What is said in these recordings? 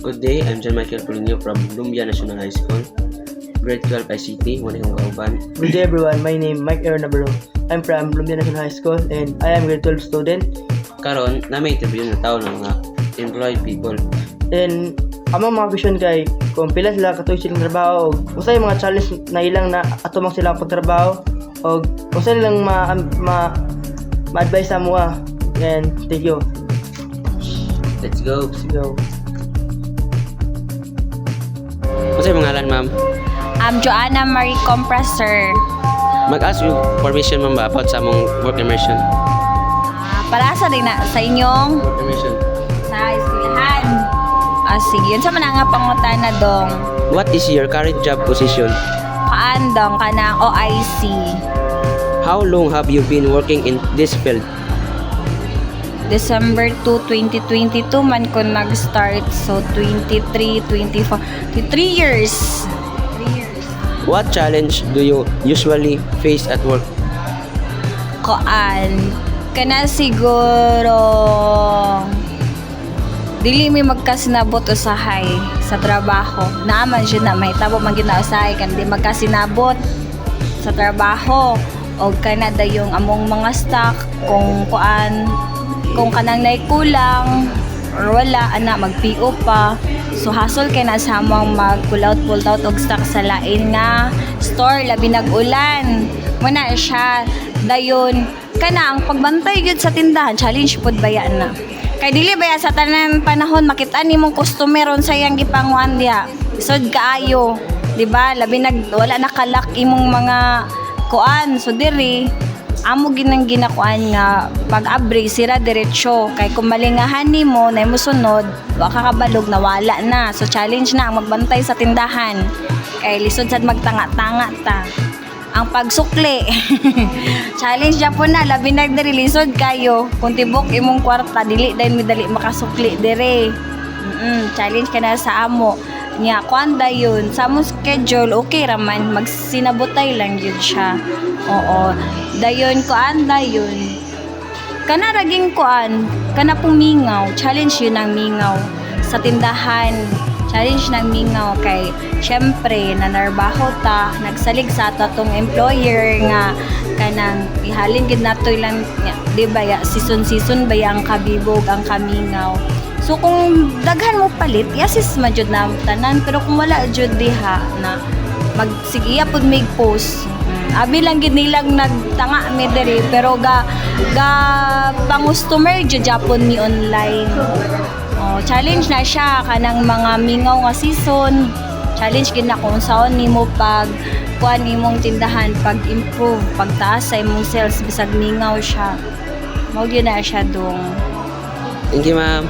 Good day, I'm John Michael Polonio from Lumbia National High School, grade 12 ICT, muna yung kauban. Good day everyone, my name is Mike Aaron Navarro. I'm from Lumbia National High School and I am grade 12 student. Karon, na may interview na tao ng mga employed people. And among mga vision kay kung pila sila katuig silang trabaho o usay mga challenge na ilang na atumang silang pagtrabaho o usay nilang ma-advise sa mga. And thank you. Let's go. Let's go. Kasi pangalan, ma'am? Joanna Marie Compressor. Mag-ask you permission, ma'am, ba about sa mong work immersion? Para sa din na sa inyong Work immersion. sa eskwelahan. Sige, yun sa mga pangutana dong. What is your current job position? Kaandong ka ng OIC. How long have you been working in this field? December 2, 2022 man ko nag-start. So, 23, 24, 3 years. 3 years. What challenge do you usually face at work? Kana siguro dili mi magkasinabot usahay sa trabaho. Naaman siya na may tabo man ginausahay kan di magkasinabot sa trabaho o kana dayong among mga stock kung kanang naikulang or wala ana mag-PO pa. So hasol kay na sa among mag-pull out og stock sa lain nga store labi nag-ulan. Muna siya dayon kana ang pagbantay gyud sa tindahan challenge pud baya na. Kay dili baya sa tanan panahon makita nimong customer unsay gipanguan diha. Isod kaayo, di ba? Labi wala nakalak imong mga kuan. So diri amo ginang ginakuan nga pag-abri sira diretsyo kay kung malingahan nimo na mo sunod wa ka kabalog na wala na. So challenge na ang magbantay sa tindahan kay lisod sad magtanga-tanga ta ang pagsukli. Challenge Japon na labi nagdiri lisod kayo kung tibok imong kwarta dili dahil midali makasukli dire. Challenge ka na sa amo nya kwanda yun sa among schedule okay raman magsinabotay lang yun siya. Oo dayon kuan dayon kana raging kuan kana pong mingaw challenge yun ang mingaw sa tindahan. Challenge ng mingaw kay syempre nanarbaho ta nagsalig sa atong employer nga kanang ihalin gid nato lang di ba ya season ba ang kabibog ang kamingaw. So kung daghan mo palit yasis majud na tanan pero kung wala jud diha na magsigiya pud mig post. Abi lang gid nilang nagtanga mi diri pero ga pang-customer jud Japon mi online. Challenge na siya kanang mga mingaw nga season. Challenge gid na kung saon nimo pag kuan imong tindahan pag-improve, pagtaas sa imong sales bisag mingaw siya. Mao gyud na siya dong. Thank you, ma'am.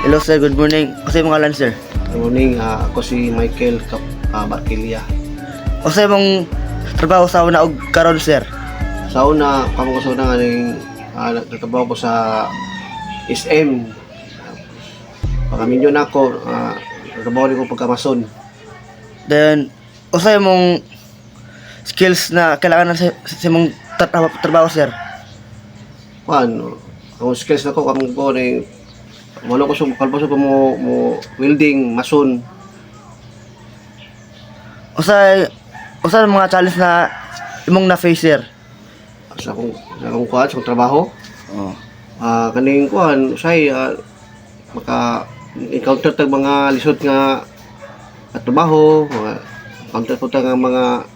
Hello sir, good morning. Usay mga lan sir? Good morning, ako si Michael Barquilia. Usay mong trabaho sa una og karon sir? Sa una, kamo ko sa una nga nagtatrabaho ko sa SM. Pagaminyo na ako, nagtrabaho ko pagkamason. Then usay mong skills na kailangan sa imong trabaho sir? Kuan, ang skills na ko, kamo ko ni wala ko sa kalpaso ko mo welding, mason. Usay mga challenge na imong na-face sir? Sa akong kuan, sa akong trabaho. Oh. Kaning kuan, usay maka-encounter tag mga lisod nga at trabaho, encounter ko tag mga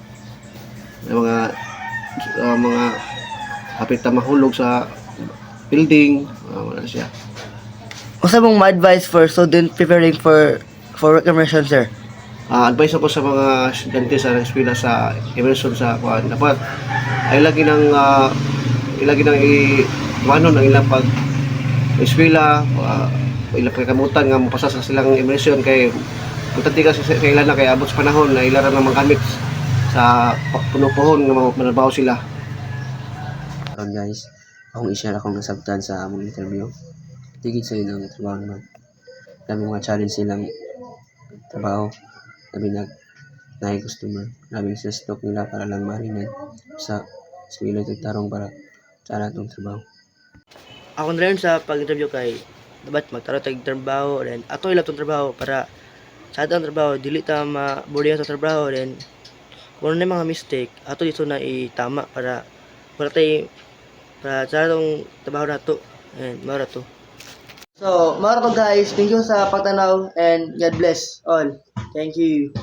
hapit na mahulog sa building, wala siya. Usay mong ma-advise for student preparing for work immersion sir? Advice ako sa mga estudyante sa eskwela sa immersion sa kuan dapat ay lagi nang iwanon ang ilang pag eskwela, ilang pagkamutan nga mapasa sa silang immersion kay importante kasi sa ilan na kay abot sa panahon na ilara na magamit sa puno-puhon nga manabaho sila. Karon guys, akong i-share akong nasabtan sa among interview. Tigid sa ilang trabaho naman. Kami mga challenge silang trabaho. Kami naay customer. Labing sa stock nila para lang marinan sa eskwela tarong para sa atong trabaho. Ako na rin sa pag-interview kay dapat magtaro tag trabaho, then ato ilang tong trabaho para sa atong trabaho dili ta mabulihan sa trabaho, then kung ano na mga mistake ato dito na itama para wala tay para sa atong trabaho nato, and mara to. So, mara to guys, thank you sa pagtanaw and God bless all. Thank you.